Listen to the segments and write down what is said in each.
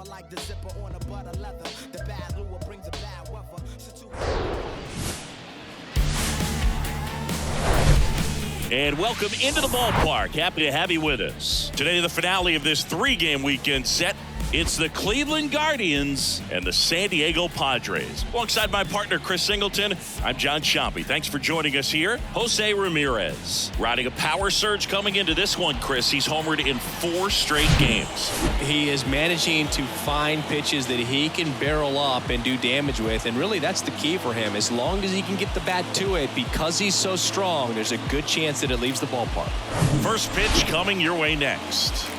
never like the zipper on a butter leather. The bad lure brings a bad weather. And welcome into the ballpark. Happy to have you with us. Today, the finale of this 3-game weekend set. It's the Cleveland Guardians and the San Diego Padres. Alongside my partner, Chris Singleton, I'm John Ciampi. Thanks for joining us here. Jose Ramirez riding a power surge coming into this one, Chris. He's homered in 4 straight games. He is managing to find pitches that he can barrel up and do damage with, and really that's the key for him. As long as he can get the bat to it, because he's so strong, there's a good chance that it leaves the ballpark. First pitch coming your way next.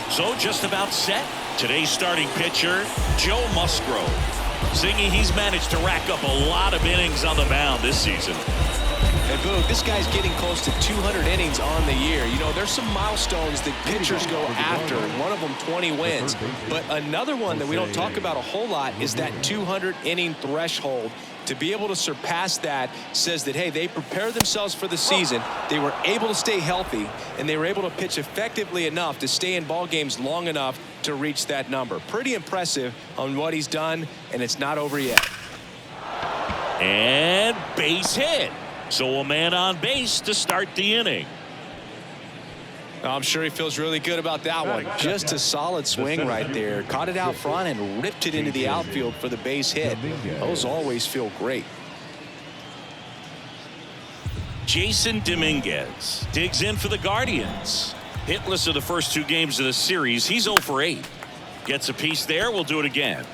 So just about set. Today's starting pitcher, Joe Musgrove. Zingy, he's managed to rack up a lot of innings on the mound this season. And Boog, this guy's getting close to 200 innings on the year. You know, there's some milestones that pitchers go after. One of them 20 wins. But another one that we don't talk about a whole lot is that 200-inning threshold. To be able to surpass that says that, hey, they prepared themselves for the season. They were able to stay healthy, and they were able to pitch effectively enough to stay in ball games long enough to reach that number. Pretty impressive on what he's done, and it's not over yet. And base hit. So a man on base to start the inning. I'm sure he feels really good about that one. Just a solid swing right there. Caught it out front and ripped it into the outfield for the base hit. Those always feel great. Jason Dominguez digs in for the Guardians. Hitless of the first 2 games of the series. He's 0 for 8. Gets a piece there. We'll do it again.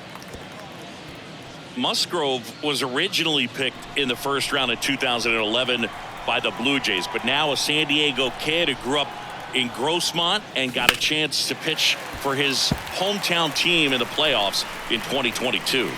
Musgrove was originally picked in the first round of 2011 by the Blue Jays, but now a San Diego kid who grew up in Grossmont and got a chance to pitch for his hometown team in the playoffs in 2022.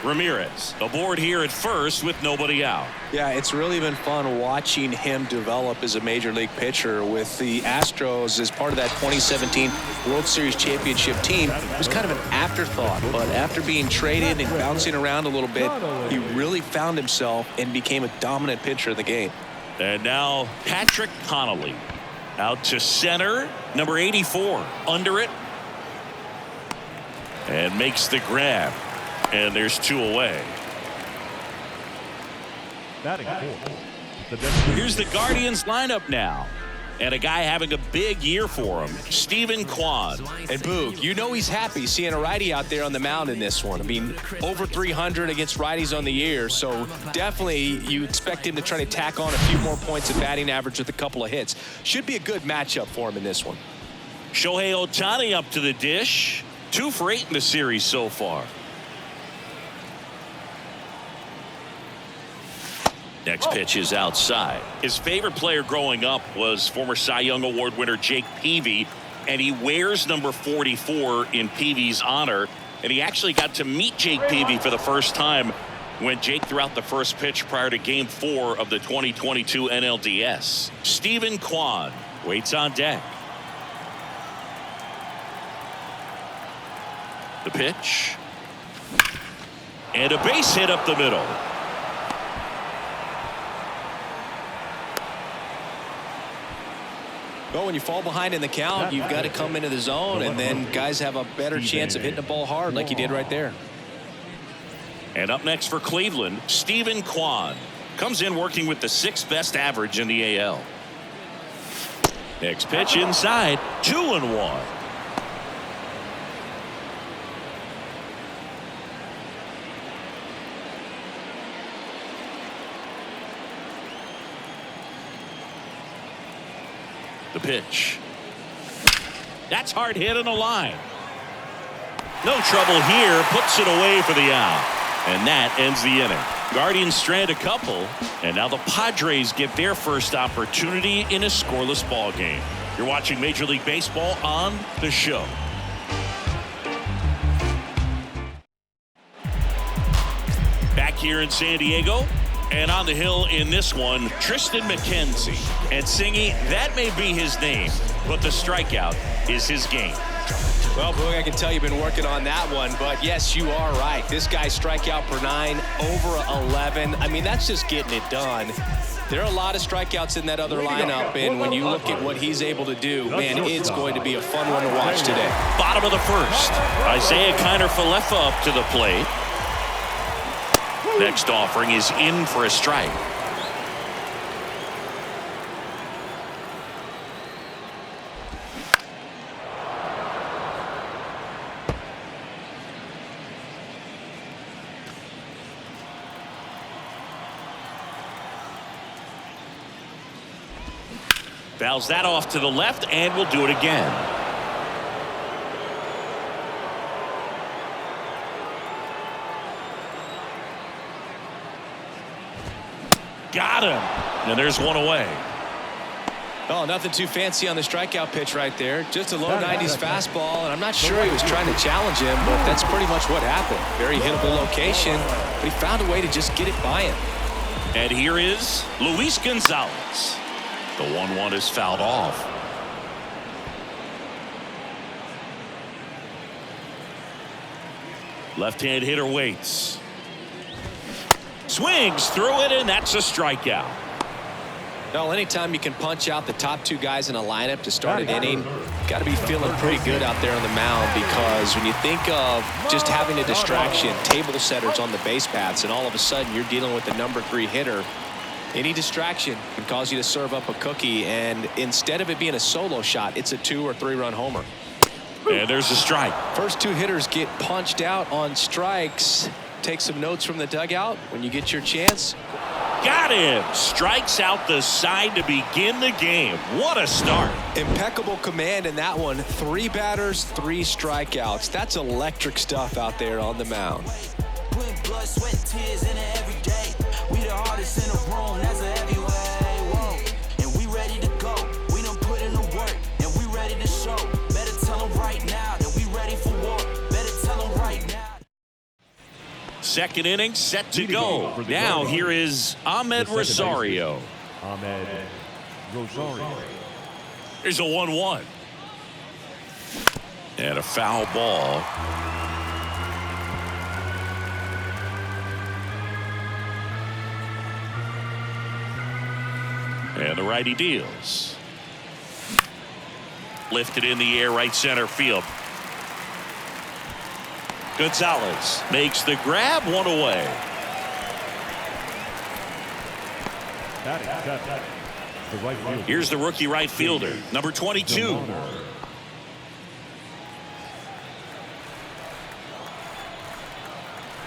Ramirez aboard here at first with nobody out. Yeah, it's really been fun watching him develop as a major league pitcher with the Astros as part of that 2017 World Series championship team. It was kind of an afterthought, but after being traded and bouncing around a little bit, he really found himself and became a dominant pitcher in the game. And now Patrick Connolly out to center, number 84 under it, and makes the grab, and there's 2 away. Here's the Guardians lineup now, and a guy having a big year for him, Steven Kwan. And Boog, you know he's happy seeing a righty out there on the mound in this one. I mean, over 300 against righties on the year, so definitely you expect him to try to tack on a few more points of batting average with a couple of hits. Should be a good matchup for him in this one. Shohei Ohtani up to the dish, 2 for 8 in the series so far. Next pitch is outside. His favorite player growing up was former Cy Young Award winner Jake Peavy, and he wears number 44 in Peavy's honor. And he actually got to meet Jake Peavy for the first time when Jake threw out the first pitch prior to Game 4 of the 2022 NLDS. Steven Kwan waits on deck. The pitch. And a base hit up the middle. Well, when you fall behind in the count, you've got to come into the zone, and then guys have a better chance of hitting the ball hard like he did right there. And up next for Cleveland, Steven Kwan comes in working with the 6th best average in the AL. Next pitch inside, 2-1. The pitch. That's hard hit on the line. No trouble here. Puts it away for the out. And that ends the inning. Guardians strand a couple. And now the Padres get their first opportunity in a scoreless ball game. You're watching Major League Baseball on The Show. Back here in San Diego. And on the hill in this one, Tristan McKenzie. And Singy, that may be his name, but the strikeout is his game. Well, Boog, I can tell you've been working on that one, but yes, you are right. This guy's strikeout per 9, over 11. I mean, that's just getting it done. There are a lot of strikeouts in that other lineup, and when you look at what he's able to do, man, it's going to be a fun one to watch today. Bottom of the first. Isaiah Kiner-Falefa up to the plate. Next offering is in for a strike. Fouls that off to the left, and we'll do it again. Got him. And there's one away. Oh, nothing too fancy on the strikeout pitch right there. Just a low 90s fastball, and I'm not sure he was trying to challenge him, but that's pretty much what happened. Very hittable location, but he found a way to just get it by him. And here is Luis Gonzalez. The 1-1 is fouled off. Left-hand hitter waits. Swings through it, and that's a strikeout. Well, anytime you can punch out the top two guys in a lineup to start an inning, got to be feeling pretty good out there on the mound, because when you think of just having a distraction, table setters on the base paths, and all of a sudden you're dealing with the number 3 hitter, any distraction can cause you to serve up a cookie, and instead of it being a solo shot, it's a 2 or 3 run homer. And there's a strike. First 2 hitters get punched out on strikes. Take some notes from the dugout when you get your chance. Got him. Strikes out the side to begin the game. What a start. Impeccable command in that one. 3 batters, 3 strikeouts. That's electric stuff out there on the mound. Blood, sweat, and tears in it every day. We the hardest in the room, that's a heavyweight. Whoa. And we ready to go. We done put in the work, and we ready to show. Better tell them right now that we ready for war. Better tell them right now. Second inning set to go. Now here is Ahmed Rosario. Ahmed Rosario. Here's a 1-1. And a foul ball. And the righty deals. Lifted in the air, right center field. Gonzalez makes the grab, 1 away. Here's the rookie right fielder, number 22.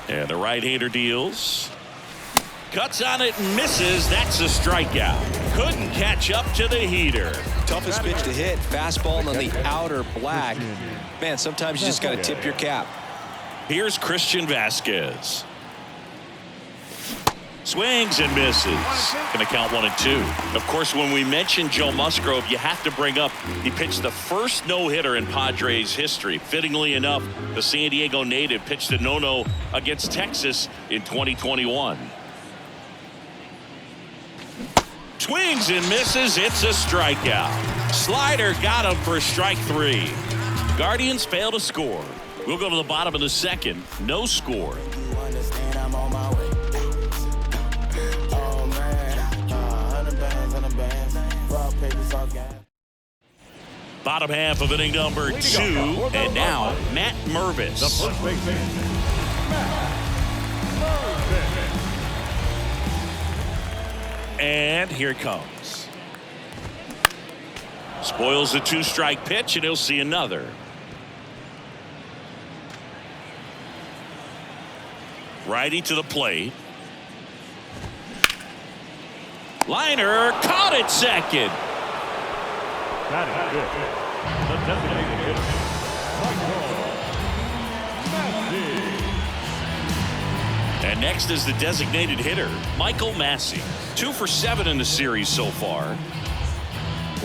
And the right-hander deals. Cuts on it and misses. That's a strikeout. Couldn't catch up to the heater. Toughest pitch to hit. Fastball on the outer black. Man, sometimes you just got to tip your cap. Here's Christian Vasquez. Swings and misses. Going to count 1 and 2. Of course, when we mention Joe Musgrove, you have to bring up he pitched the first no-hitter in Padres history. Fittingly enough, the San Diego native pitched a no-no against Texas in 2021. Swings and misses. It's a strikeout. Slider got him for strike 3. Guardians fail to score. We'll go to the bottom of the second. No score. You understand I'm on my way. Oh man, 100 bands, raw papers, all gas. Bottom half of inning number 2, and now Matt Mervis. The first baseman, Matt Mervis. And here it comes. Spoils the 2-strike pitch, and he'll see another. Righty to the plate. Liner caught it second. That is good. The designated hitter, Michael Massey. And next is the designated hitter, Michael Massey. 2 for 7 in the series so far.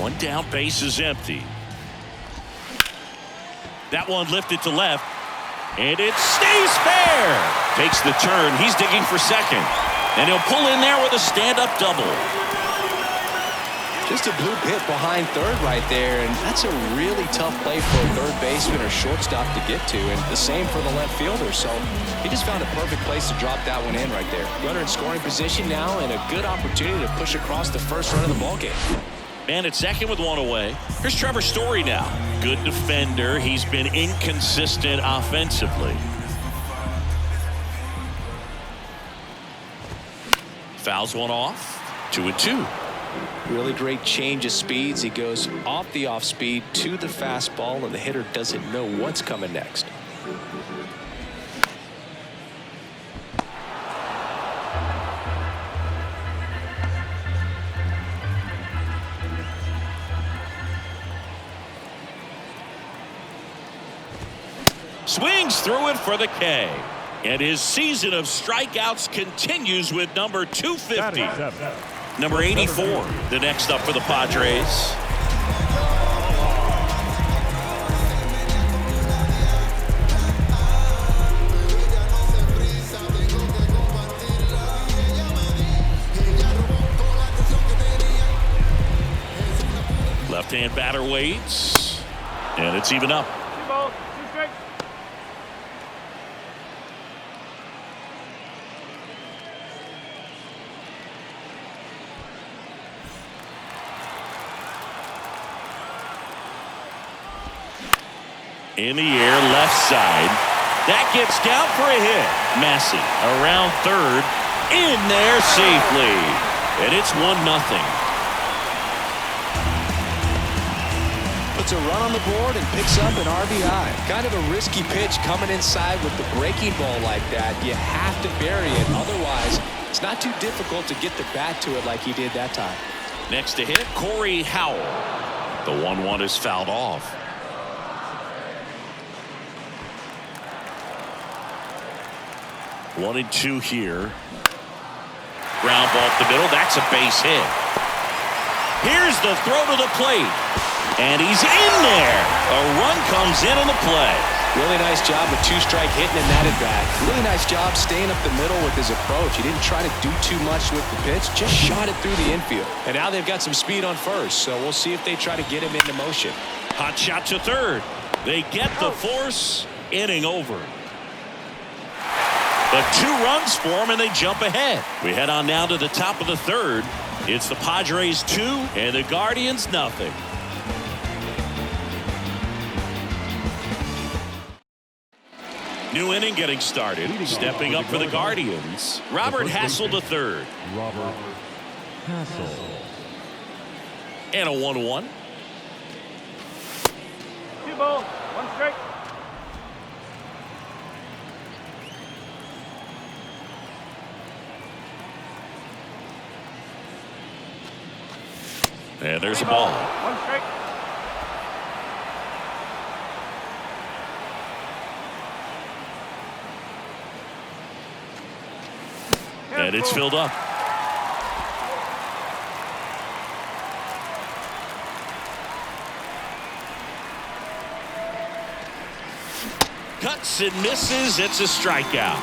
1 down, base is empty. That one lifted to left. And it stays fair. Takes the turn. He's digging for second. And he'll pull in there with a stand-up double. Just a blue pit behind third right there, and that's a really tough play for a third baseman or shortstop to get to, and the same for the left fielder. So he just found a perfect place to drop that one in right there. Runner in scoring position now, and a good opportunity to push across the first run of the ballgame. Man at second with one away. Here's Trevor Story now. Good defender. He's been inconsistent offensively. Fouls one off. 2-2. Really great change of speeds. He goes off the off speed to the fastball, and the hitter doesn't know what's coming next. Swings through it for the K. And his season of strikeouts continues with number 250. Number 84, the next up for the Padres. Left-hand batter waits, and it's even up. In the air, left side. That gets down for a hit. Massey around third. In there safely. And it's 1-0. Puts a run on the board and picks up an RBI. Kind of a risky pitch coming inside with the breaking ball like that. You have to bury it. Otherwise, it's not too difficult to get the bat to it like he did that time. Next to hit, Corey Howell. The 1-1 is fouled off. 1-2 here. Ground ball up the middle. That's a base hit. Here's the throw to the plate. And he's in there. A run comes in on the play. Really nice job with two-strike hitting in that at bat. Really nice job staying up the middle with his approach. He didn't try to do too much with the pitch. Just shot it through the infield. And now they've got some speed on first. So we'll see if they try to get him into motion. Hot shot to third. They get the force. Inning over. But 2 runs for him, and they jump ahead. We head on now to the top of the third. It's the Padres 2 and the Guardians nothing. New inning getting started. Stepping up for the Guardians, Robert Hassel III. Robert Hassel. And a 1-1. 2-1 strike. And there's a ball. 1 strike. And it's filled up. Cuts and misses. It's a strikeout.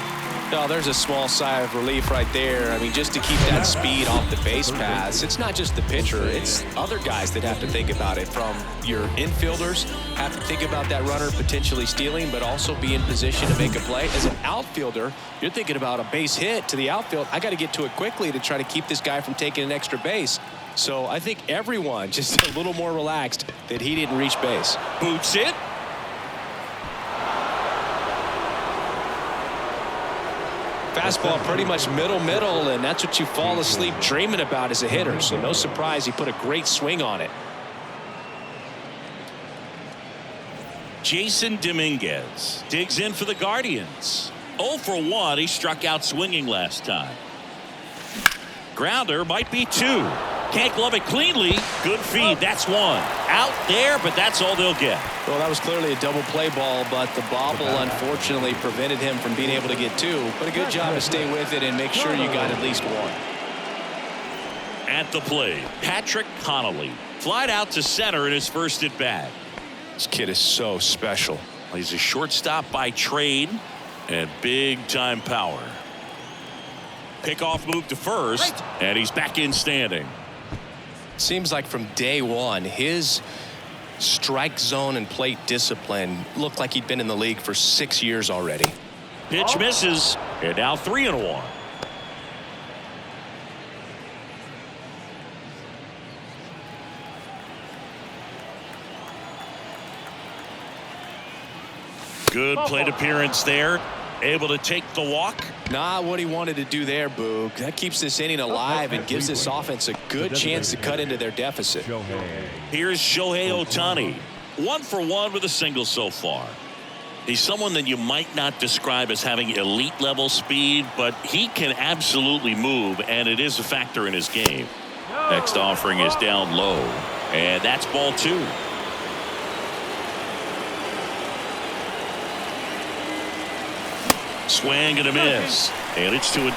Oh, there's a small sigh of relief right there. I mean, just to keep that speed off the base paths. It's not just the pitcher. It's other guys that have to think about it. From your infielders, have to think about that runner potentially stealing, but also be in position to make a play. As an outfielder, you're thinking about a base hit to the outfield. I got to get to it quickly to try to keep this guy from taking an extra base. So I think everyone just a little more relaxed that he didn't reach base. Boots it. Fastball pretty much middle, and that's what you fall asleep dreaming about as a hitter. So no surprise he put a great swing on it. Jason Dominguez digs in for the Guardians. 0 for 1. He struck out swinging last time. Grounder might be 2. Can't glove it cleanly. Good feed. That's 1. Out there, but that's all they'll get. Well, that was clearly a double play ball, but the bobble unfortunately prevented him from being able to get 2. But a good job to stay with it and make sure you got at least 1. At the plate, Patrick Connolly flied out to center in his first at bat. This kid is so special. He's a shortstop by trade and big time power. Pickoff move to first, and he's back in standing. Seems like from day one, his strike zone and plate discipline looked like he'd been in the league for 6 years already. Pitch misses, and now 3-1. Good plate appearance there. Able to take the walk. Not what he wanted to do there, Boog. That keeps this inning alive and gives this offense a good chance to cut into their deficit. Here's Shohei Ohtani. 1 for 1 with a single so far. He's someone that you might not describe as having elite level speed, but he can absolutely move, and it is a factor in his game. Next offering is down low, and that's ball 2. Swing and a miss, and it's 2-2.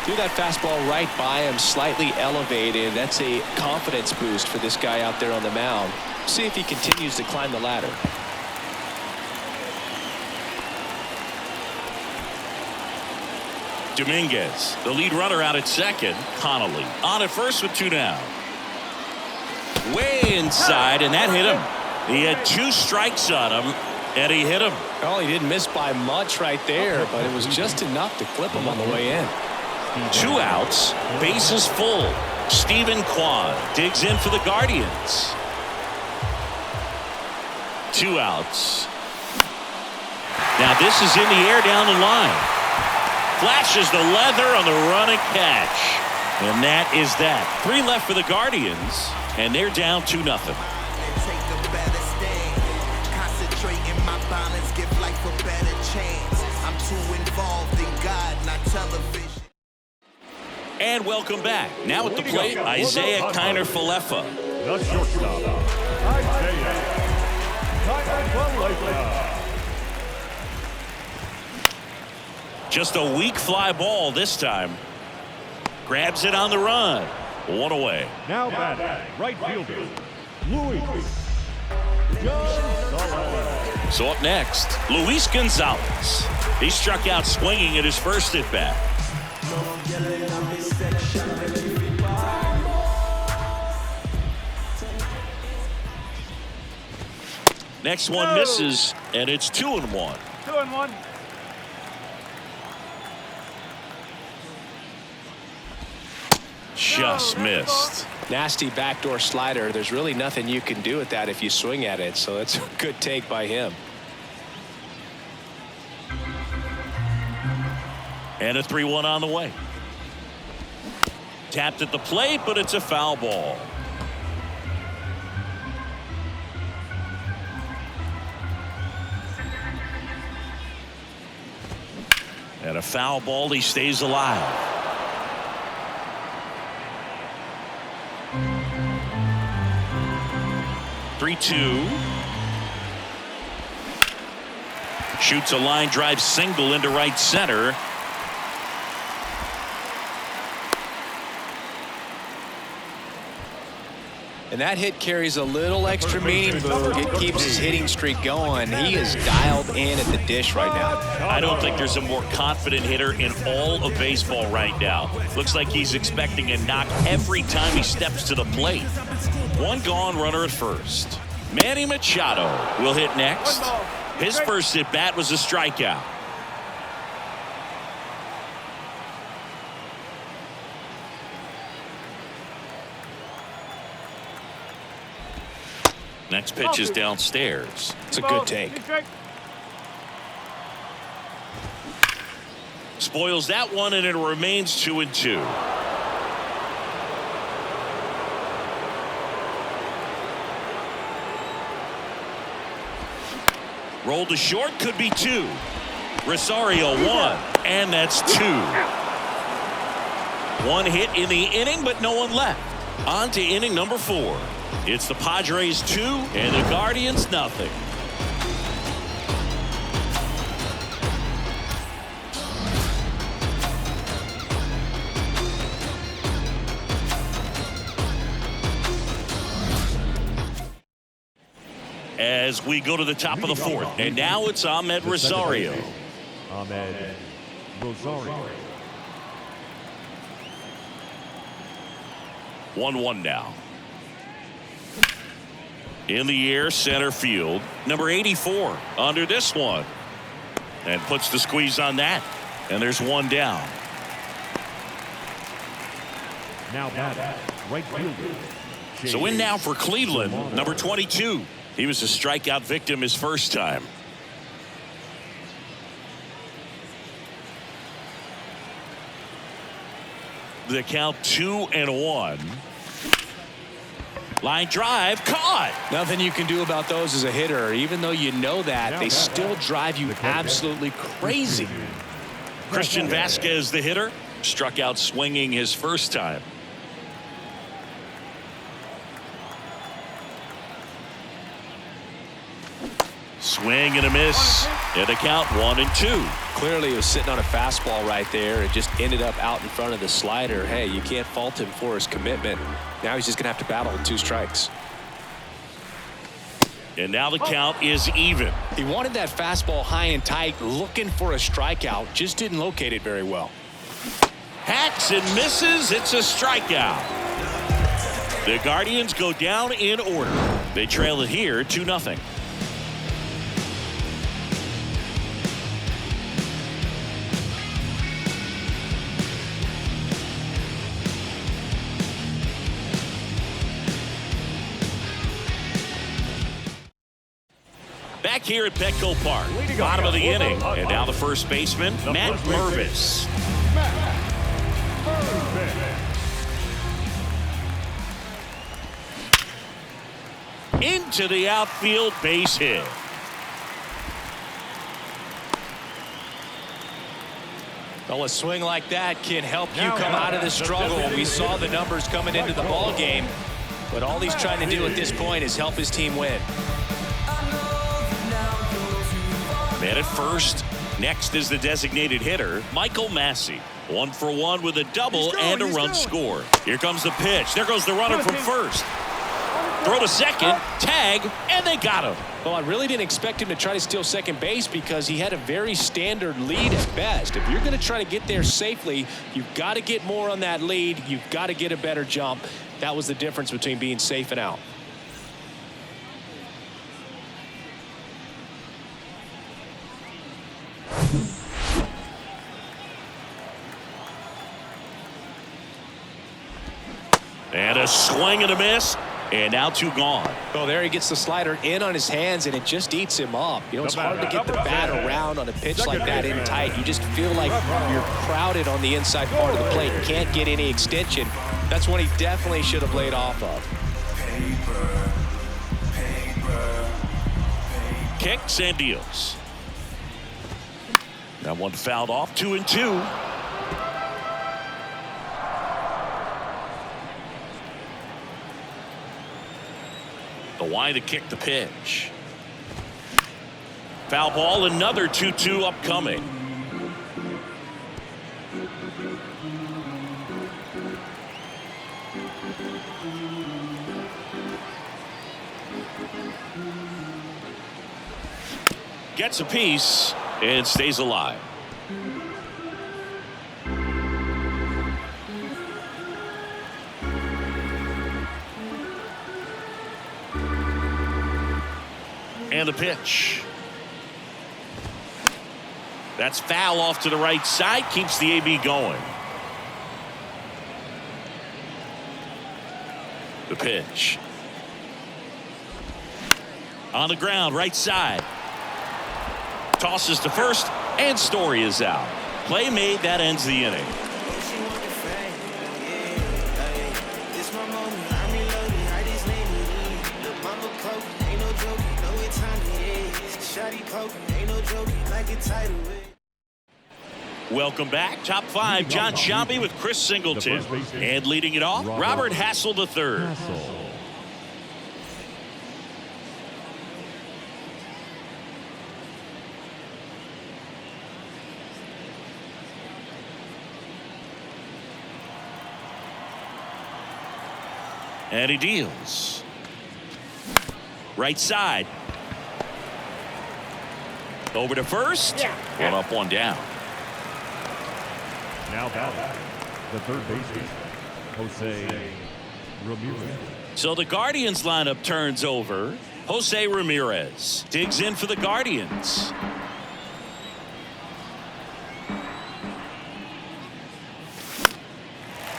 Threw that fastball right by him, slightly elevated. That's a confidence boost for this guy out there on the mound. See if he continues to climb the ladder. Dominguez, the lead runner out at second. Connolly on at first with 2 down. Way inside, and that hit him. He had 2 strikes on him, and he hit him. Oh, he didn't miss by much right there, but it was just enough to clip him on the way in. 2 outs, bases full. Steven Kwan digs in for the Guardians. 2 outs. Now this is in the air down the line. Flashes the leather on the running catch. And that is that. 3 left for the Guardians, and they're down 2-0. And welcome back. Now at the plate, Isaiah Kiner-Falefa. The shortstop, Isaiah Kiner-Falefa. Just a weak fly ball this time. Grabs it on the run. 1 away. Now batting, right fielder, Luis Gonzalez. So up next, Luis Gonzalez. He struck out swinging at his first at bat. Next one misses, and it's 2-1. 2-1. Just missed. Nasty backdoor slider. There's really nothing you can do with that if you swing at it, so it's a good take by him. And a 3-1 on the way. Tapped at the plate, but it's a foul ball. And a foul ball, he stays alive. 3-2. Shoots a line drive single into right center. And that hit carries a little extra meaning, Boog. It keeps his hitting streak going. He is dialed in at the dish right now. I don't think there's a more confident hitter in all of baseball right now. Looks like he's expecting a knock every time he steps to the plate. 1 gone, runner at first. Manny Machado will hit next. His first at bat was a strikeout. Next pitch is downstairs. It's a good take. Spoils that one, and it remains 2-2. Rolled to short, could be 2. Rosario 1, and that's 2. 1 hit in the inning, but no one left. On to inning number 4. It's the Padres 2 and the Guardians nothing. As we go to the top of the 4th, and now it's Ahmed Rosario. Ahmed Rosario. 1-1 now. In the air, center field. Number 84 under this one. And puts the squeeze on that. And there's one down. Now batting, right fielder. So in now for Cleveland, number 22. He was a strikeout victim his first time. The count 2-1. Line drive caught. Nothing you can do about those as a hitter. Even though you know that, they still drive you absolutely crazy. Christian Vasquez, the hitter, struck out swinging his first time. Swing and a miss. And the count 1-2. Clearly he was sitting on a fastball right there. It just ended up out in front of the slider. Hey, you can't fault him for his commitment. Now he's just going to have to battle with 2 strikes. And now the count is even. He wanted that fastball high and tight, looking for a strikeout. Just didn't locate it very well. Hacks and misses. It's a strikeout. The Guardians go down in order. They trail it here 2-0. Back here at Petco Park, bottom of the inning, and now the first baseman, Matt Mervis. Into the outfield, base hit. Well, a swing like that can help you come out of the struggle. We saw the numbers coming into the ball game, but all he's trying to do at this point is help his team win. Man at first. Next is the designated hitter, Michael Massey. 1 for 1 with a double and a run scored. Here comes the pitch. There goes the runner from first. Throw to second, tag, and they got him. Well, I really didn't expect him to try to steal second base because he had a very standard lead at best. If you're going to try to get there safely, you've got to get more on that lead. You've got to get a better jump. That was the difference between being safe and out. And a swing and a miss. And now 2 gone. Oh, there he gets the slider in on his hands, and it just eats him up. You know, it's hard to get the bat around on a pitch like that in tight. You just feel like you're crowded on the inside part of the plate. Can't get any extension. That's one he definitely should have laid off of. Kicks and deals. That one fouled off. 2-2. The wide to kick the pitch. Foul ball, another 2-2 upcoming. Gets a piece and stays alive. And the pitch. That's foul off to the right side. Keeps the AB going. The pitch. On the ground, right side. Tosses to first, and Story is out. Play made, that ends the inning. Welcome back. Top 5, John Sciambi with Chris Singleton. And leading it off, Robert Hassel III. And he deals. Right side. Over to first. One up, one down. Now batting, the third baseman, Jose Ramirez. So the Guardians lineup turns over. Jose Ramirez digs in for the Guardians.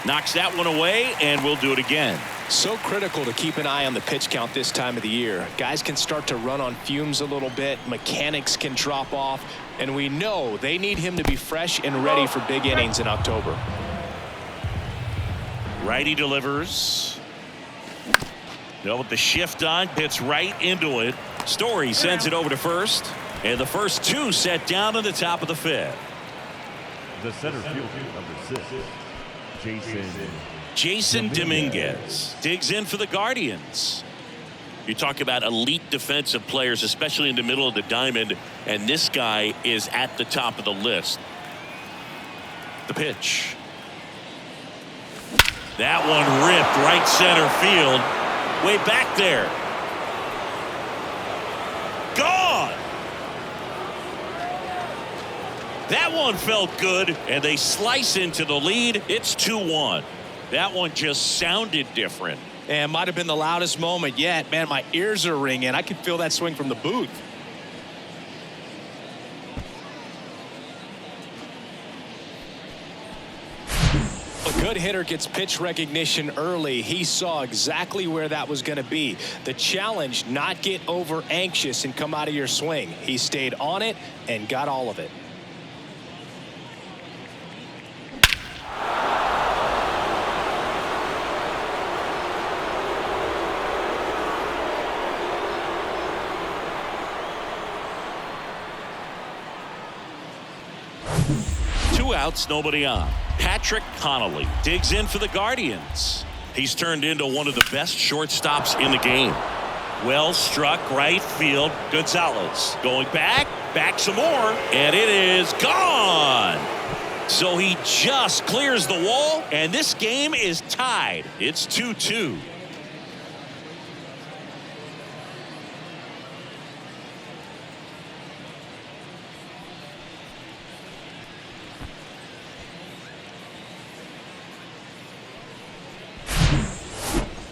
Knocks that one away, and we'll do it again. So critical to keep an eye on the pitch count this time of the year. Guys can start to run on fumes a little bit. Mechanics can drop off. And we know they need him to be fresh and ready for big innings in October. Righty delivers. With the shift on, hits right into it. Story sends it over to first. And the first two set down in the top of the fifth. The center fielder, number 6, Jason Dominguez digs in for the Guardians. You talk about elite defensive players, especially in the middle of the diamond, and this guy is at the top of the list. The pitch. That one ripped right center field. Way back there. Gone. That one felt good, and they slice into the lead. It's 2-1. That one just sounded different. And might have been the loudest moment yet. Man, my ears are ringing. I could feel that swing from the booth. A good hitter gets pitch recognition early. He saw exactly where that was going to be. The challenge, not get over anxious and come out of your swing. He stayed on it and got all of it. Outs, nobody on. Patrick Connolly digs in for the Guardians. He's turned into one of the best shortstops in the game. Well struck right field. Gonzalez going back some more, and it is gone. So he just clears the wall, and this game is tied. It's 2-2.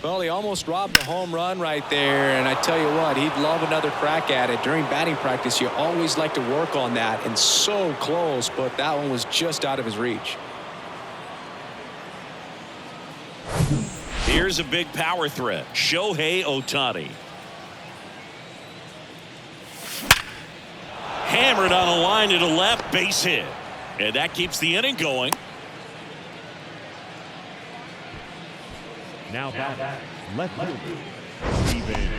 Well, he almost robbed a home run right there, and I tell you what, he'd love another crack at it. During batting practice, you always like to work on that, and so close, but that one was just out of his reach. Here's a big power threat. Shohei Ohtani. Hammered on a line to the left, base hit. And that keeps the inning going. Now back, left fielder, Steven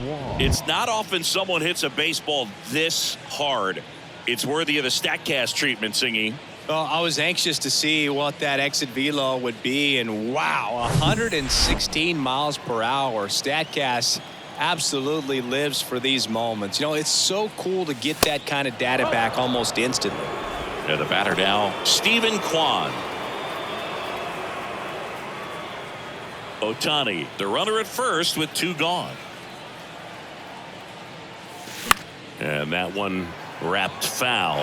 Kwan. It's not often someone hits a baseball this hard. It's worthy of the StatCast treatment, Singy. Well, I was anxious to see what that exit velo would be, and wow, 116 miles per hour. StatCast absolutely lives for these moments. You know, it's so cool to get that kind of data back almost instantly. Yeah, the batter now, Steven Kwan. Ohtani, the runner at first with two gone. And that one wrapped foul.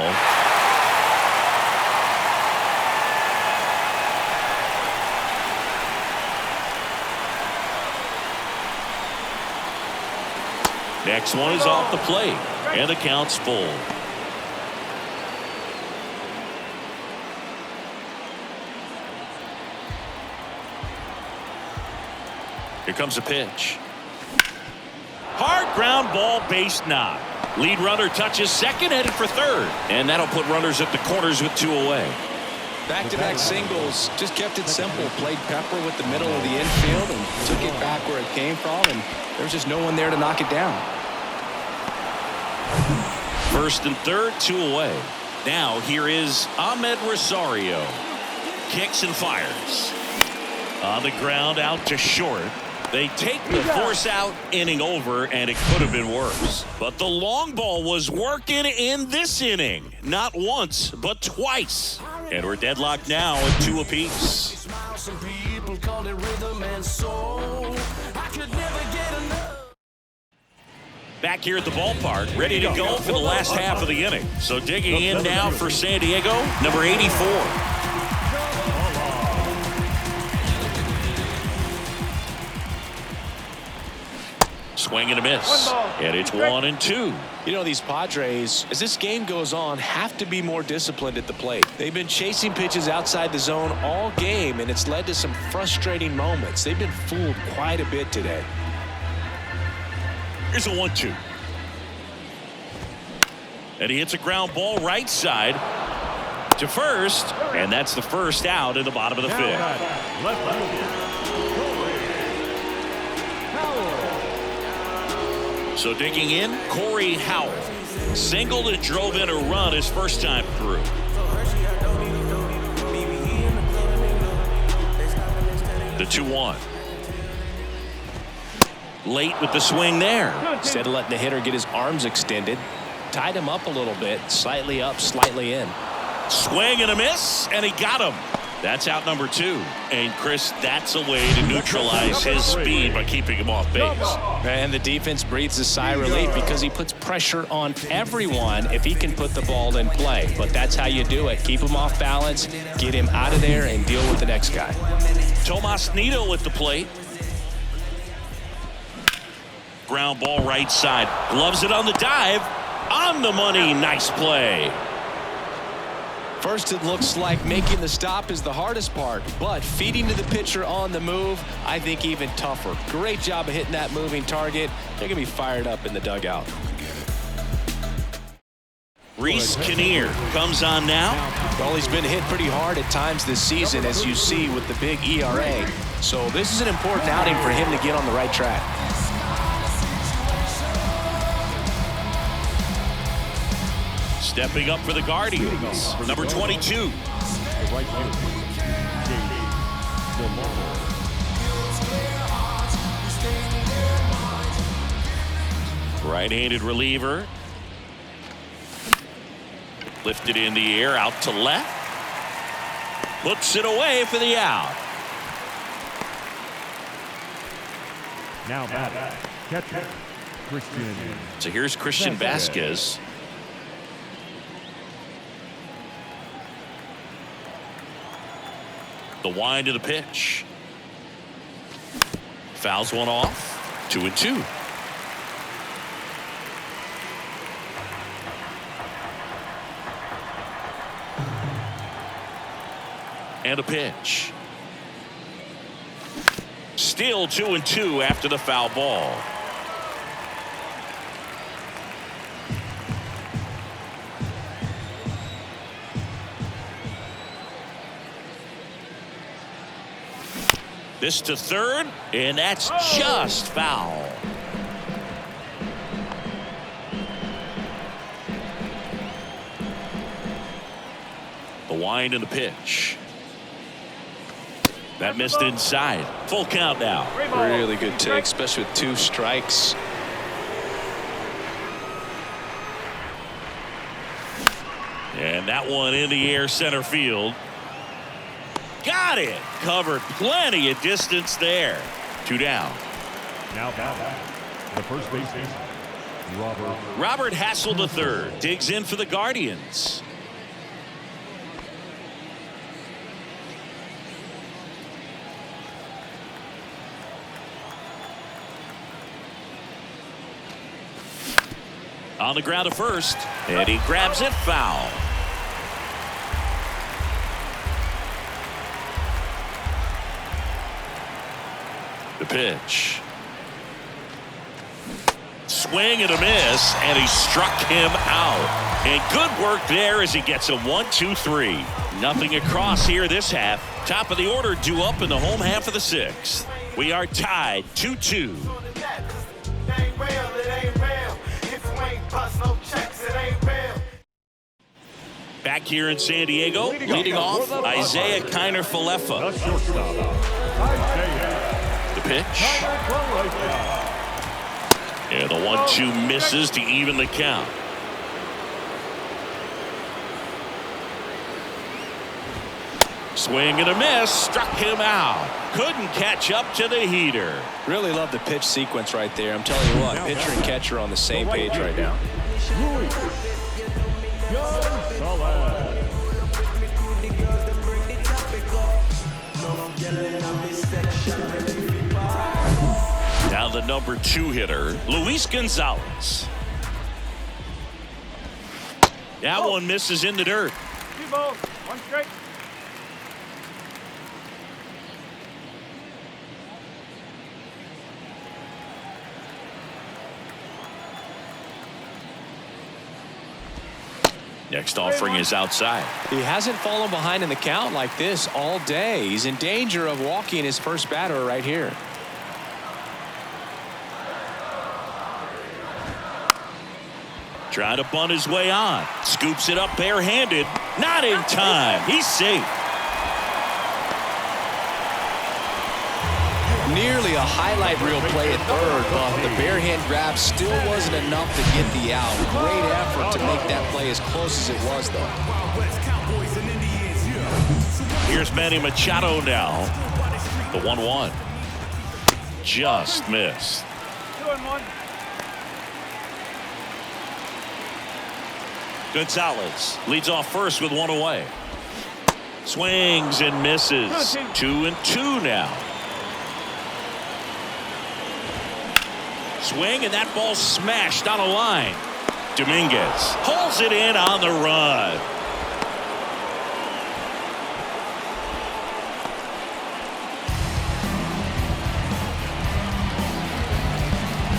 Next one is off the plate, and the count's full. Here comes a pitch. Hard ground ball, base knock. Lead runner touches second, headed for third. And that'll put runners at the corners with two away. Back-to-back singles, just kept it simple. Played pepper with the middle of the infield and took it back where it came from, and there's just no one there to knock it down. First and third, two away. Now here is Ahmed Rosario. Kicks and fires. On the ground, out to short. They take the force out, inning over, and it could have been worse. But the long ball was working in this inning. Not once, but twice. And we're deadlocked now at two apiece. Back here at the ballpark, ready to go for the last half of the inning. So digging in now for San Diego, number 84. Swing and a miss. And it's 1-2. You know, these Padres, as this game goes on, have to be more disciplined at the plate. They've been chasing pitches outside the zone all game, and it's led to some frustrating moments. They've been fooled quite a bit today. Here's a 1-2. And he hits a ground ball right side to first, and that's the first out in the bottom of the fifth. So digging in, Corey Howell singled and drove in a run his first time through. The 2-1. Late with the swing there. Instead of letting the hitter get his arms extended, tied him up a little bit, slightly up, slightly in. Swing and a miss, and he got him. That's out number 2. And Chris, that's a way to neutralize his speed by keeping him off base. And the defense breathes a sigh of relief because he puts pressure on everyone if he can put the ball in play. But that's how you do it. Keep him off balance, get him out of there, and deal with the next guy. Tomas Nido at the plate. Ground ball right side. Gloves it on the dive. On the money. Nice play. First, it looks like making the stop is the hardest part, but feeding to the pitcher on the move, I think even tougher. Great job of hitting that moving target. They're going to be fired up in the dugout. Reese Kinnear comes on now. Well, he's been hit pretty hard at times this season, as you see with the big ERA. So this is an important outing for him to get on the right track. Stepping up for the Guardians, number 22. Right-handed reliever. Lifted in the air, out to left. Puts it away for the out. Now batting, catcher, Christian. So here's Christian Vasquez. The wind of the pitch. Fouls one off. 2-2. And a pitch. Still 2-2 after the foul ball. This to third, and that's just foul. The wind and the pitch. That missed inside. Full count now. Really good take, especially with 2 strikes. And that one in the air center field. Got it. Covered plenty of distance there. 2 down. Now batting, the first baseman, Robert Hassel III digs in for the Guardians. On the ground to first, and he grabs it foul. The pitch. Swing and a miss, and he struck him out. And good work there as he gets a 1-2-3. Nothing across here this half. Top of the order due up in the home half of the 6th. We are tied 2-2. Back here in San Diego, leading off, Isaiah Kiner-Falefa. The pitch. And the 1-2 misses to even the count. Swing and a miss, struck him out. Couldn't catch up to the heater. Really love the pitch sequence right there. I'm telling you what, pitcher and catcher on the same page right now. Now the number 2 hitter, Luis Gonzalez. That one misses in the dirt. 2 balls, 1 strike. Next offering is outside. He hasn't fallen behind in the count like this all day. He's in danger of walking his first batter right here. Trying to bunt his way on. Scoops it up barehanded. Not in time. He's safe. Nearly a highlight reel play at third, but the barehand grab still wasn't enough to get the out. Great effort to make that play as close as it was, though. Here's Manny Machado now. The 1-1. Just missed. 2-1. Gonzalez leads off first with 1 away. Swings and misses. 2-2 now. Swing, and that ball smashed on a line. Dominguez pulls it in on the run.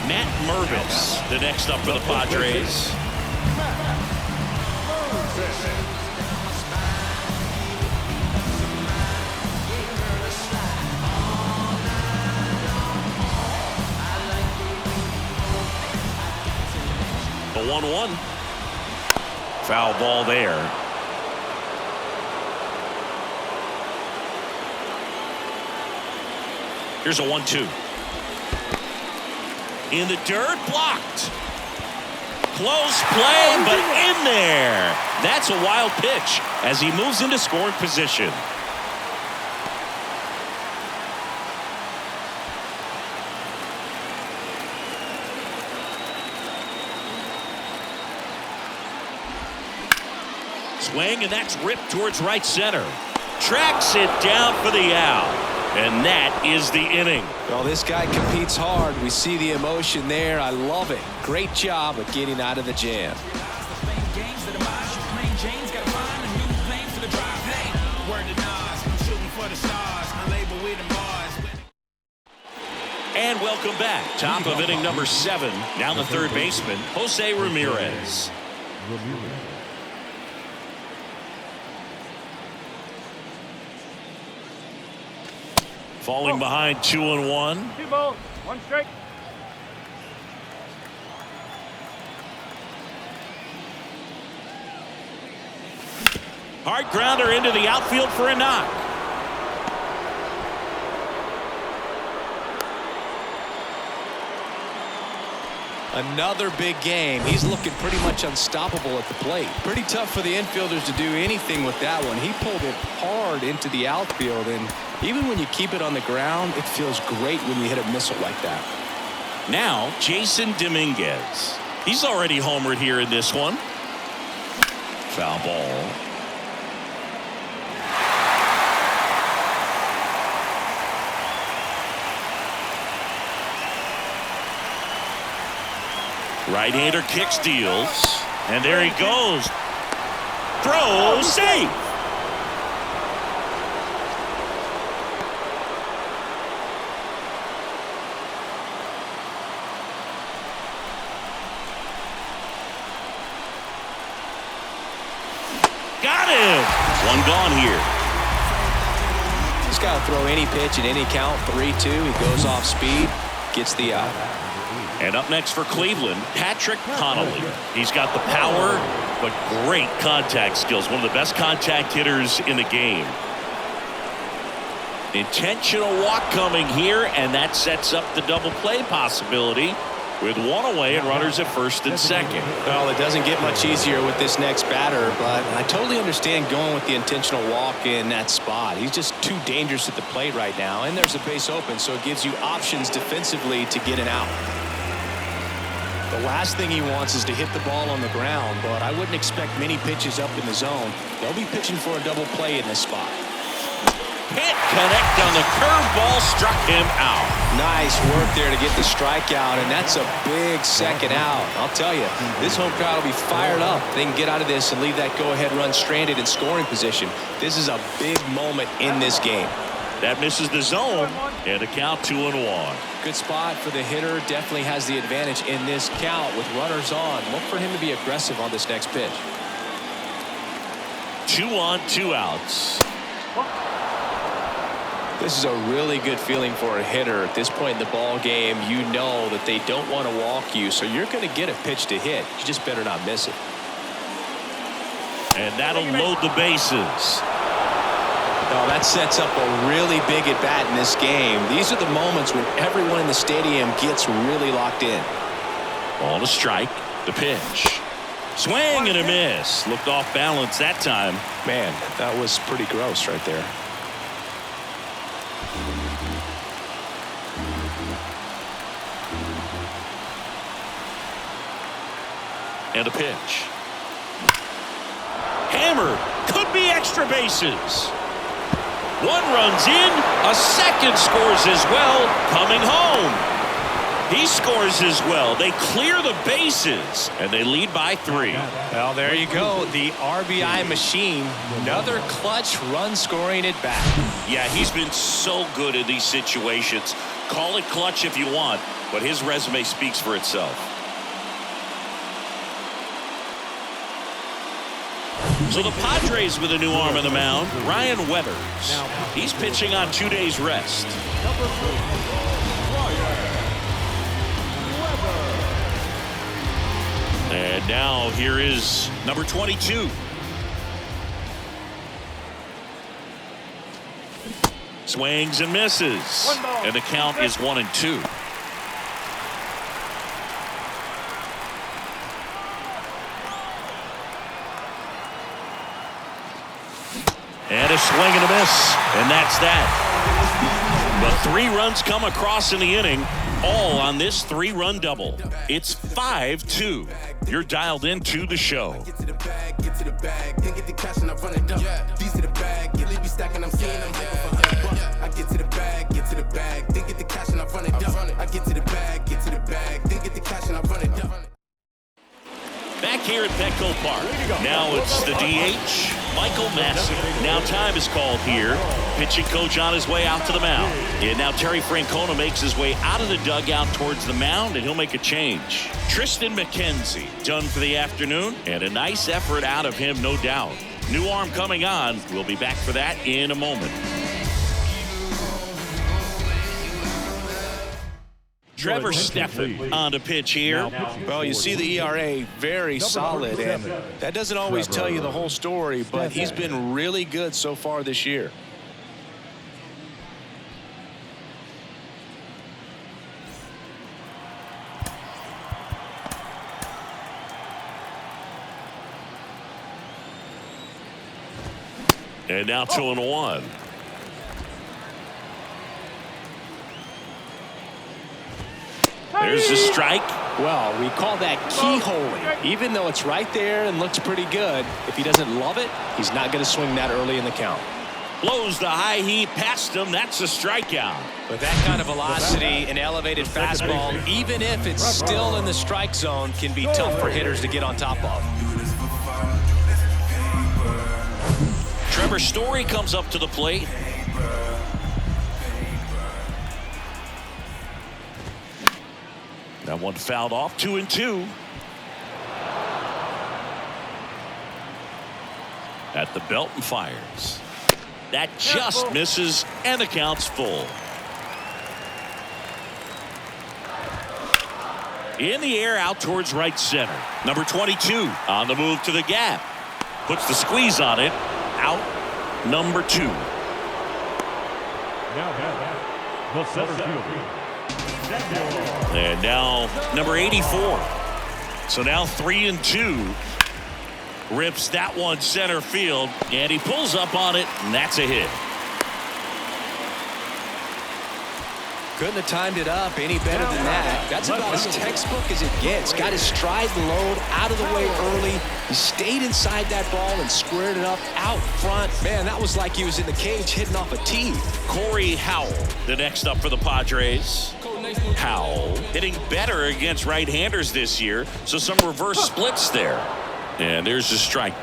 Matt Mervis, the next up for the Padres. The 1-1. Foul ball there. Here's a 1-2. In the dirt, blocked. Close play, but in there. That's a wild pitch as he moves into scoring position. Swing, and that's ripped towards right center. Tracks it down for the out. And that is the inning. Well, this guy competes hard. We see the emotion there. I love it. Great job of getting out of the jam. And welcome back. Top of inning number 7. Now the third baseman, Jose Ramirez. Falling behind 2-1. 2 balls, 1 strike. Hard grounder into the outfield for a knock. Another big game. He's looking pretty much unstoppable at the plate. Pretty tough for the infielders to do anything with that one. He pulled it hard into the outfield, and even when you keep it on the ground, it feels great when you hit a missile like that. Now, Jason Dominguez. He's already homered here in this one. Foul ball. Right-hander kicks, deals, and there he goes. Throw, safe. Got him. One gone here. He's got to throw any pitch in any count. 3-2. He goes off speed, gets the out. And up next for Cleveland, Patrick Connolly. He's got the power, but great contact skills. One of the best contact hitters in the game. Intentional walk coming here, and that sets up the double play possibility with 1 away and runners at first and second. Well, it doesn't get much easier with this next batter, but I totally understand going with the intentional walk in that spot. He's just too dangerous at the plate right now, and there's a base open, so it gives you options defensively to get an out. The last thing he wants is to hit the ball on the ground, but I wouldn't expect many pitches up in the zone. They'll be pitching for a double play in this spot. Can't connect on the curveball, struck him out. Nice work there to get the strikeout, and that's a big second out. I'll tell you, this home crowd will be fired up. They can get out of this and leave that go-ahead run stranded in scoring position. This is a big moment in this game. That misses the zone, and a count 2-1. Good spot for the hitter. Definitely has the advantage in this count with runners on. Look for him to be aggressive on this next pitch. 2 on, 2 outs. This is a really good feeling for a hitter at this point in the ball game. You know that they don't want to walk you, so you're going to get a pitch to hit. You just better not miss it. And that'll load the bases. No, that sets up a really big at bat in this game. These are the moments when everyone in the stadium gets really locked in. Ball to strike. The pitch. Swing and a miss. Looked off balance that time. Man, that was pretty gross right there. And a pitch. Hammered. Could be extra bases. One runs in. A second scores as well. Coming home. He scores as well. They clear the bases, and they lead by 3. Well, there you go. The RBI machine. Another clutch run scoring at bat. Yeah, he's been so good in these situations. Call it clutch if you want, but his resume speaks for itself. So the Padres with a new arm on the mound, Ryan Weathers. He's pitching on 2 days rest. And now here is number 22. Swings and misses. And the count is 1-2. And a swing and a miss. And that's that. But 3 runs come across in the inning, all on this 3-run double. It's 5-2. You're dialed into the show. Get to the bag, get to the bag, then get the cash and I run it up. These are the bag, get leave me stacking, I'm seeing them hyper for $100. I get to the bag, then get the cash and I run it up. I get to the bag, then get the cash and I run it up. Back here at Petco Park. Now it's the DH, Michael Massey. Now time is called here. Pitching coach on his way out to the mound. And now Terry Francona makes his way out of the dugout towards the mound, and he'll make a change. Tristan McKenzie done for the afternoon, and a nice effort out of him, no doubt. New arm coming on. We'll be back for that in a moment. Trevor Stephan on the pitch here. Well, you see the ERA very solid, and that doesn't always tell you the whole story, but he's been really good so far this year. And now 2-1. There's a strike. Well, we call that keyholing. Even though it's right there and looks pretty good, if he doesn't love it, he's not going to swing that early in the count. Blows the high heat past him. That's a strikeout. But that kind of velocity and elevated fastball, even if it's still in the strike zone, can be tough for hitters to get on top of. Trevor Story comes up to the plate. That one fouled off. 2-2. At the belt and fires. That just misses, and the count's full. In the air, out towards right center. Number 22 on the move to the gap. Puts the squeeze on it. Out number 2. The center fielder. And now number 84. So now 3-2. Rips that one center field, and he pulls up on it, and that's a hit. Couldn't have timed it up any better than that. That's about as textbook as it gets. Got his stride and load out of the way early. He stayed inside that ball and squared it up out front. Man, that was like he was in the cage hitting off a tee. Corey Howell, the next up for the Padres. Howell hitting better against right-handers this year, so some reverse splits there. And there's the strike.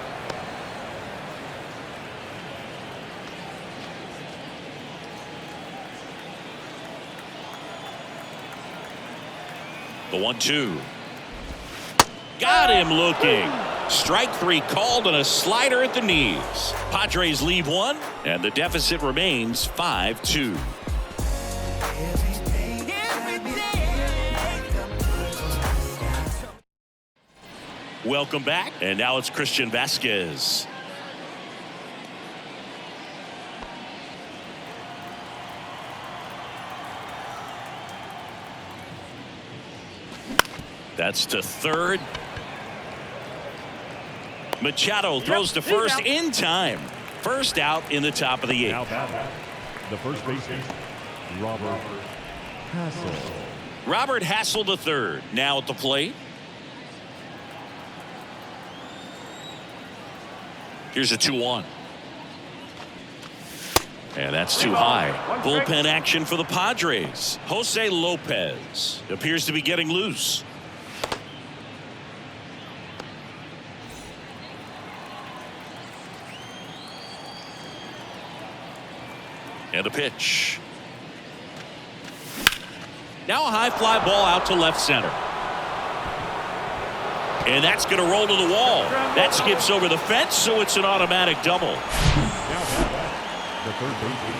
The 1-2. Got him looking. Strike 3 called on a slider at the knees. Padres lead 1, and the deficit remains 5-2. Welcome back, and now it's Christian Vasquez. That's to third. Machado throws to first in time. First out in the top of the 8th. Now batting, the first baseman, Robert Hassel. Robert Hassel the third now at the plate. Here's a 2-1. And that's too high. Bullpen action for the Padres. Jose Lopez appears to be getting loose. And a pitch. Now a high fly ball out to left center. And that's going to roll to the wall. That skips over the fence, so it's an automatic double. Now batting, the third baseman,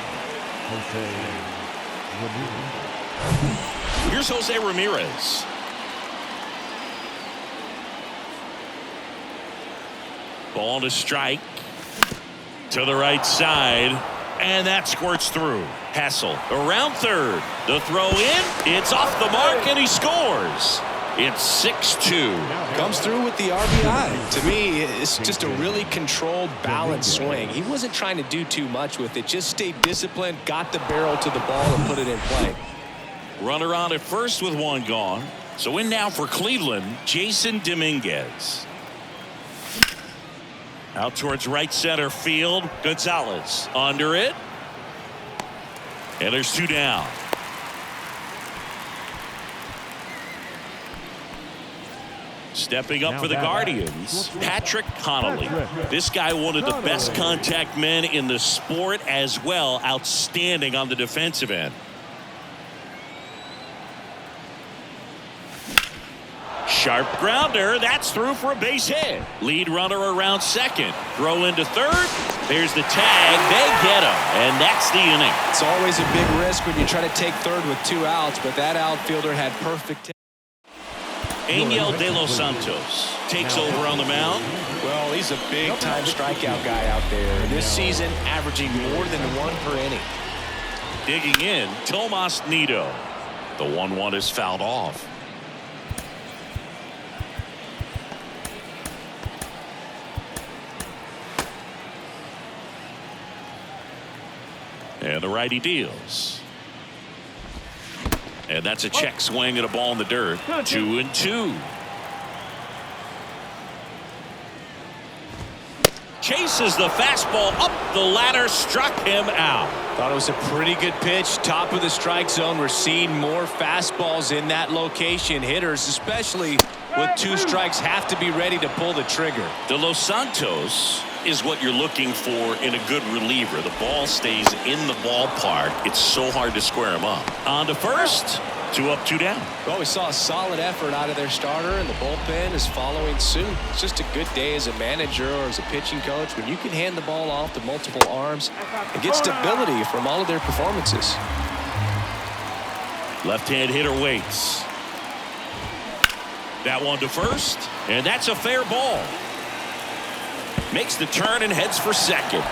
Jose Ramirez. Here's Jose Ramirez. Ball to strike. To the right side. And that squirts through. Hassel around third. The throw in. It's off the mark, and he scores. It's 6-2. Comes through with the RBI. To me, it's just a really controlled, balanced swing. He wasn't trying to do too much with it. Just stayed disciplined, got the barrel to the ball, and put it in play. Runner on at first with one gone. So in now for Cleveland, Jason Dominguez. Out towards right center field. Gonzalez under it. And there's 2 down. Stepping up for the Guardians, Patrick Connolly. This guy, one of the best contact men in the sport as well. Outstanding on the defensive end. Sharp grounder. That's through for a base hit. Lead runner around second. Throw into third. There's the tag. They get him. And that's the inning. It's always a big risk when you try to take third with 2 outs, but that outfielder had perfect. Angel De Los Santos takes over on the mound. Well, he's a big-time strikeout guy out there. This season, averaging more than 1 per inning. Digging in, Tomas Nido. The 1-1 is fouled off. And the righty deals. And that's a check swing at a ball in the dirt. 2-2. Chases the fastball up the ladder, struck him out. Thought it was a pretty good pitch. Top of the strike zone. We're seeing more fastballs in that location. Hitters, especially with 2 strikes, have to be ready to pull the trigger. De Los Santos is what you're looking for in a good reliever. The ball stays in the ballpark. It's so hard to square him up. On to first. 2 up, 2 down. Well, we saw a solid effort out of their starter, and the bullpen is following suit. It's just a good day as a manager or as a pitching coach when you can hand the ball off to multiple arms and get stability from all of their performances. Left-hand hitter waits. That one to first, and that's a fair ball. Makes the turn and heads for second.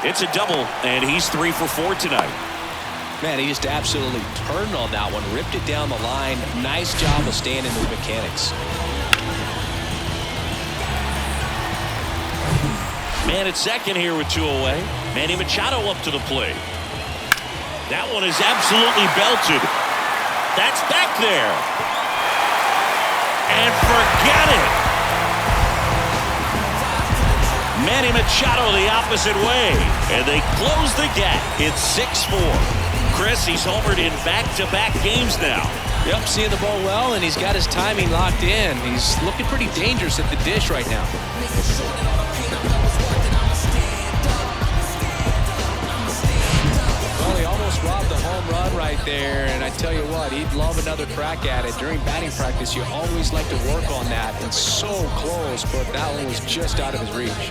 It's a double, and he's 3 for 4 tonight. Man, he just absolutely turned on that one, ripped it down the line. Nice job of staying in his mechanics. Man at second here with 2 away. Manny Machado up to the plate. That one is absolutely belted. That's back there. And forget it. Manny Machado the opposite way. And they close the gap. It's 6-4. Chris, he's homered in back-to-back games now. Yep, seeing the ball well, and he's got his timing locked in. He's looking pretty dangerous at the dish right now. Well, he almost robbed the home run right there, and I tell you what, he'd love another crack at it. During batting practice, you always like to work on that, and so close, but that one was just out of his reach.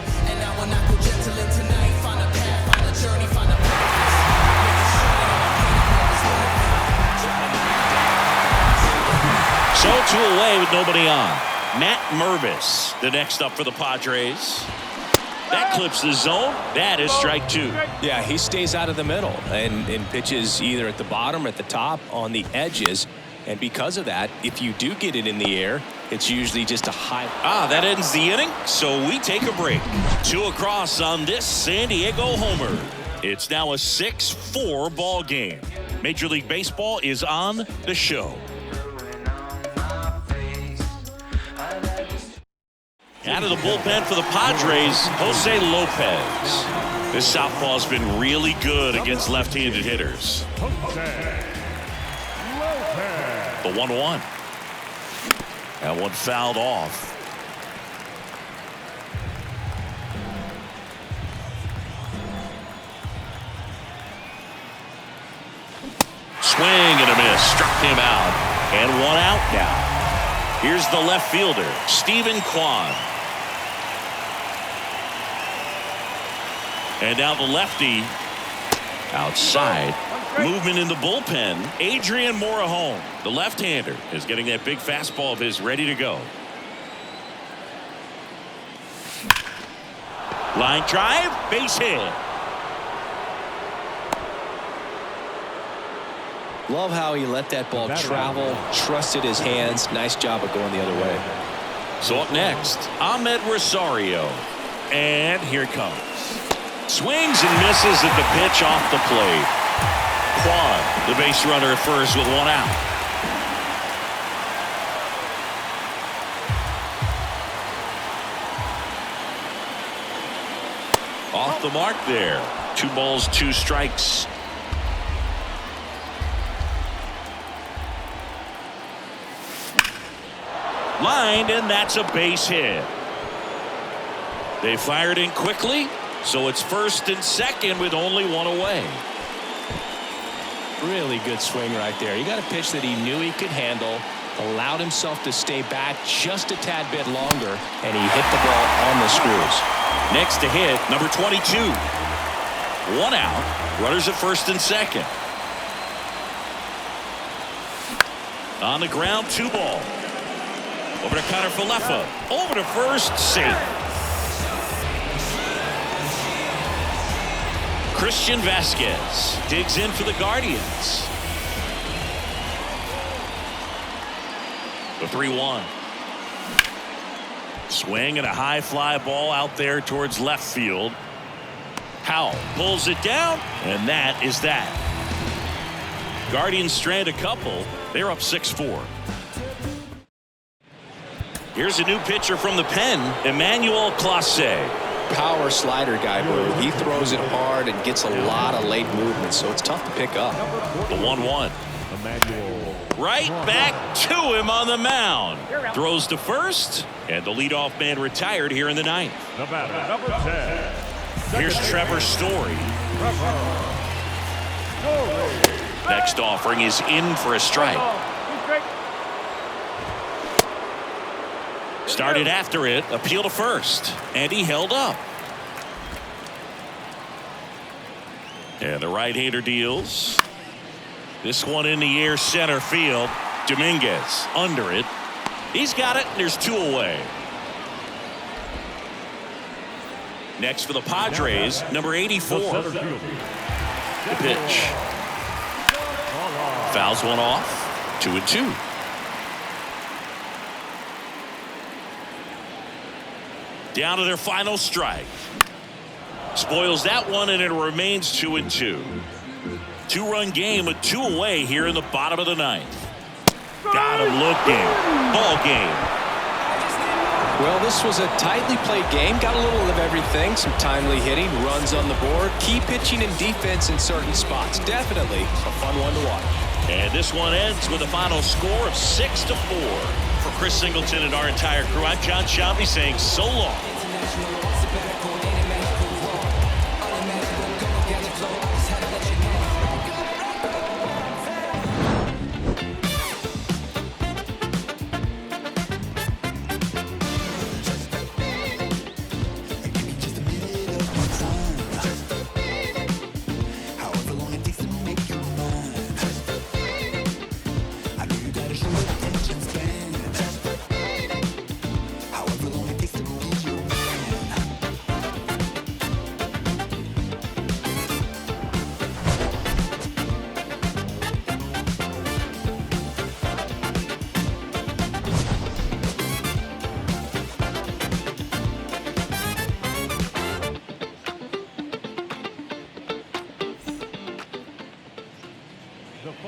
So 2 away with nobody on. Matt Mervis, the next up for the Padres. That clips the zone. That is strike 2. Yeah, he stays out of the middle and pitches either at the bottom or at the top on the edges. And because of that, if you do get it in the air, it's usually just a high. That ends the inning, so we take a break. 2 across on this San Diego homer. It's now a 6-4 ball game. Major League Baseball is on the show. Out of the bullpen for the Padres, Jose Lopez. This southpaw's been really good against left-handed hitters. The 1-1. That one fouled off. Swing and a miss. Struck him out. And 1 out now. Here's the left fielder, Stephen Kwan. And now the lefty outside. Movement in the bullpen. Adrian Morejon, the left-hander, is getting that big fastball of his ready to go. Line drive, base hit. Love how he let that ball travel, trusted his hands. Nice job of going the other way. So up next, Ahmed Rosario. And here it comes. Swings and misses at the pitch off the plate. Kwan, the base runner at first with 1 out. Off the mark there. 2 balls, 2 strikes. Lined, and that's a base hit. They fired in quickly, so it's 1st and 2nd with only 1 away. Really good swing right there. He got a pitch that he knew he could handle, allowed himself to stay back just a tad bit longer, and he hit the ball on the screws. Next to hit, number 22. 1 out. Runners at 1st and 2nd. On the ground, 2 ball. Over to Connor Falefa. Over to first, safe. Christian Vasquez digs in for the Guardians. The 3-1. Swing and a high fly ball out there towards left field. Howell pulls it down, and that is that. Guardians strand a couple. They're up 6-4. Here's a new pitcher from the pen, Emmanuel Clase. Power slider guy, Boo. He throws it hard and gets a lot of late movement, so it's tough to pick up. The 1-1. Right back to him on the mound. Throws to first, and the leadoff man retired here in the 9th. The batter, number 10. Here's Trevor Story. Next offering is in for a strike. Started after it, appeal to first, and he held up. And the right-hander deals. This one in the air, center field. Dominguez under it. He's got it, and there's 2 away. Next for the Padres, number 84. The pitch. Fouls one off. 2-2. Down to their final strike. Spoils that one, and it remains 2-2. two-run game with 2 away here in the bottom of the 9th. Got him looking. Ball game. Well, this was a tightly played game. Got a little of everything. Some timely hitting, runs on the board, key pitching and defense in certain spots. Definitely a fun one to watch. And this one ends with a final score of 6-4. For Chris Singleton and our entire crew, I'm John Shambi saying so long.